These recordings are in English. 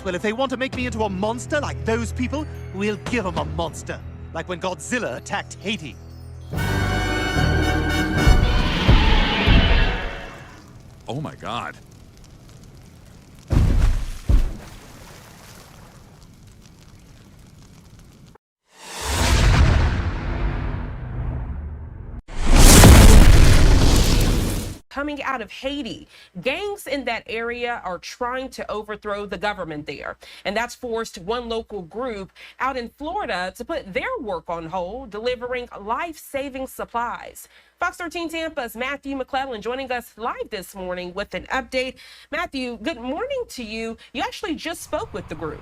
Well, if they want to make me into a monster like those people, we'll give them a monster. Like when Godzilla attacked Haiti. Oh my God. Coming out of Haiti, gangs in that area are trying to overthrow the government there. And that's forced one local group out in Florida to put their work on hold, delivering life-saving supplies. Fox 13 Tampa's Matthew McClellan joining us live this morning with an update. Matthew, good morning to you. You actually just spoke with the group.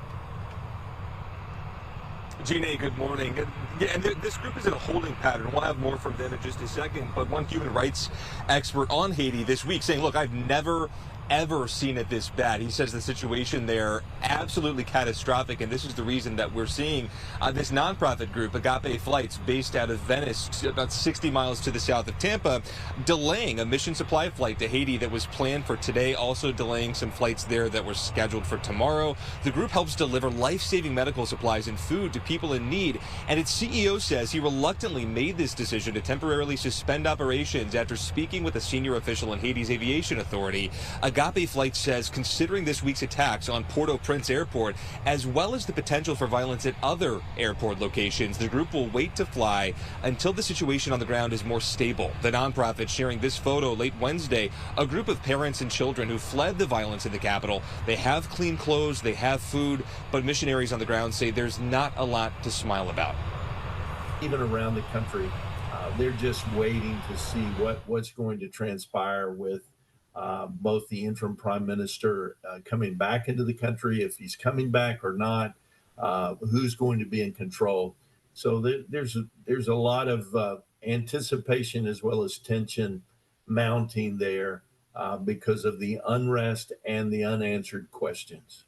Gina, good morning. Yeah, and this group is in a holding pattern. We'll have more from them in just a second. But one human rights expert on Haiti this week saying, look, I've never, ever seen it this bad. He says the situation there absolutely catastrophic, and this is the reason that we're seeing this nonprofit group, Agape Flights, based out of Venice, about 60 miles to the south of Tampa, delaying a mission supply flight to Haiti that was planned for today, also delaying some flights there that were scheduled for tomorrow. The group helps deliver life-saving medical supplies and food to people in need, and its CEO says he reluctantly made this decision to temporarily suspend operations after speaking with a senior official in Haiti's aviation authority. Agape Flights says considering this week's attacks on Port-au-Prince Airport, as well as the potential for violence at other airport locations, the group will wait to fly until the situation on the ground is more stable. The nonprofit sharing this photo late Wednesday, a group of parents and children who fled the violence in the capital. They have clean clothes, they have food, but missionaries on the ground say there's not a lot to smile about. Even around the country, they're just waiting to see what's going to transpire with both the interim prime minister coming back into the country, if he's coming back or not, who's going to be in control. So there's a lot of anticipation as well as tension mounting there because of the unrest and the unanswered questions.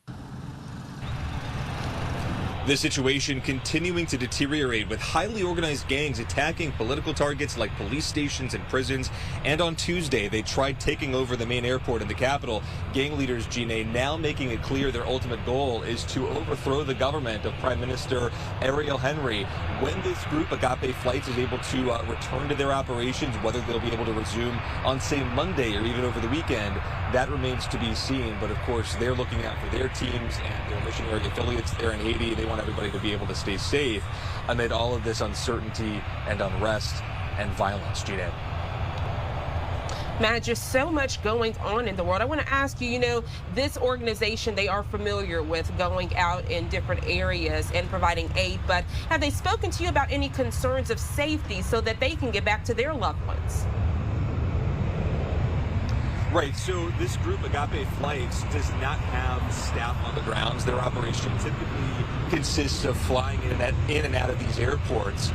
The situation continuing to deteriorate with highly organized gangs attacking political targets like police stations and prisons. And on Tuesday, they tried taking over the main airport in the capital. Gang leaders, Gine, now making it clear their ultimate goal is to overthrow the government of Prime Minister Ariel Henry. When this group, Agape Flights, is able to return to their operations, whether they'll be able to resume on, say, Monday or even over the weekend, that remains to be seen. But of course, they're looking out for their teams and their missionary affiliates there in Haiti. They want everybody to be able to stay safe amid all of this uncertainty and unrest and violence. Gina. Matt, just so much going on in the world. I want to ask you, this organization, they are familiar with going out in different areas and providing aid, but have they spoken to you about any concerns of safety so that they can get back to their loved ones? Right, so this group, Agape Flights, does not have staff on the grounds. Their operation typically consists of flying in and out of these airports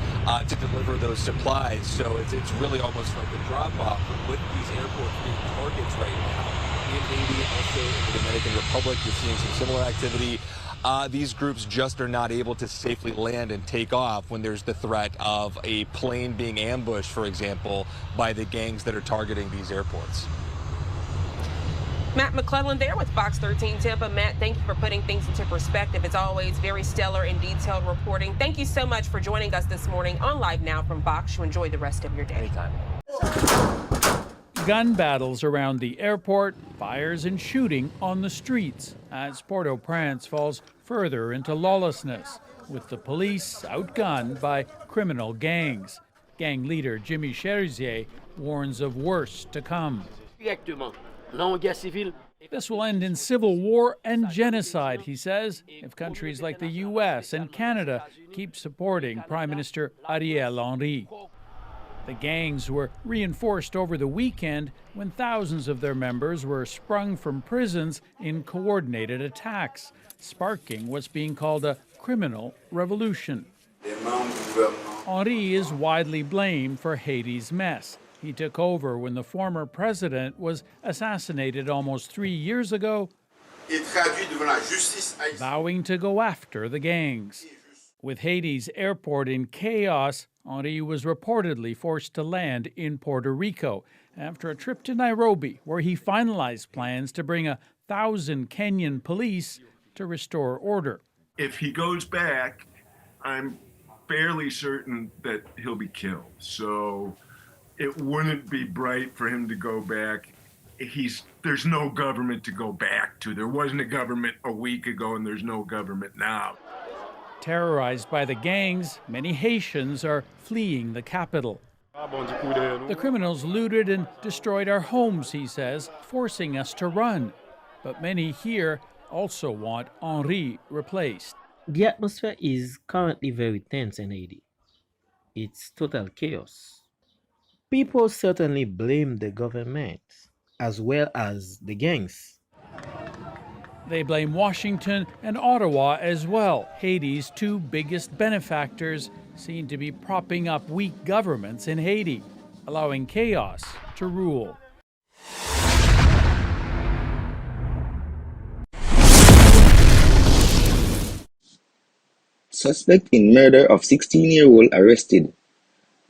to deliver those supplies. So it's really almost like a drop-off with these airports being targets right now. In Haiti, also in the Dominican Republic, you're seeing some similar activity. These groups just are not able to safely land and take off when there's the threat of a plane being ambushed, for example, by the gangs that are targeting these airports. Matt McClellan there with Fox 13 Tampa. Matt, thank you for putting things into perspective. It's always very stellar and detailed reporting. Thank you so much for joining us this morning on Live Now from Fox. You enjoy the rest of your day. Anytime. Gun battles around the airport, fires and shooting on the streets as Port-au-Prince falls further into lawlessness, with the police outgunned by criminal gangs. Gang leader Jimmy Cherizier warns of worse to come. This will end in civil war and genocide, he says, if countries like the U.S. and Canada keep supporting Prime Minister Ariel Henry. The gangs were reinforced over the weekend when thousands of their members were sprung from prisons in coordinated attacks, sparking what's being called a criminal revolution. Henry is widely blamed for Haiti's mess. He took over when the former president was assassinated almost 3 years ago, vowing to go after the gangs. With Haiti's airport in chaos, Henry was reportedly forced to land in Puerto Rico after a trip to Nairobi, where he finalized plans to bring 1,000 Kenyan police to restore order. If he goes back, I'm fairly certain that he'll be killed. So it wouldn't be bright for him to go back. There's no government to go back to. There wasn't a government a week ago, and there's no government now. Terrorized by the gangs, many Haitians are fleeing the capital. The criminals looted and destroyed our homes, he says, forcing us to run. But many here also want Henri replaced. The atmosphere is currently very tense in Haiti. It's total chaos. People certainly blame the government as well as the gangs. They blame Washington and Ottawa as well. Haiti's two biggest benefactors seem to be propping up weak governments in Haiti, allowing chaos to rule. Suspect in murder of 16-year-old arrested.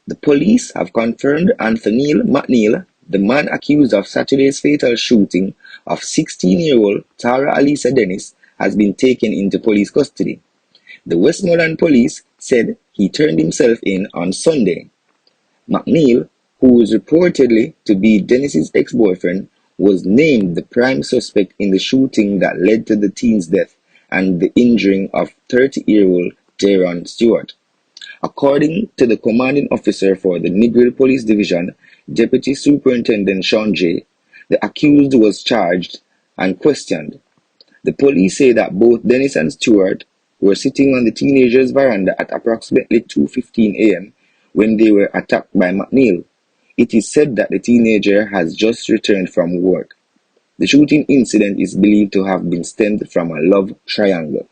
The police have confirmed Anthony McNeil, the man accused of Saturday's fatal shooting of 16-year-old Tara Alisa Dennis, has been taken into police custody. The Westmoreland police said he turned himself in on Sunday. McNeil, who is reportedly to be Dennis's ex-boyfriend, was named the prime suspect in the shooting that led to the teen's death and the injuring of 30-year-old Daron Stewart. According to the commanding officer for the Negril Police Division, Deputy Superintendent Sean J., the accused was charged and questioned. The police say that both Dennis and Stewart were sitting on the teenager's veranda at approximately 2:15 a.m. when they were attacked by McNeil. It is said that the teenager has just returned from work. The shooting incident is believed to have been stemmed from a love triangle.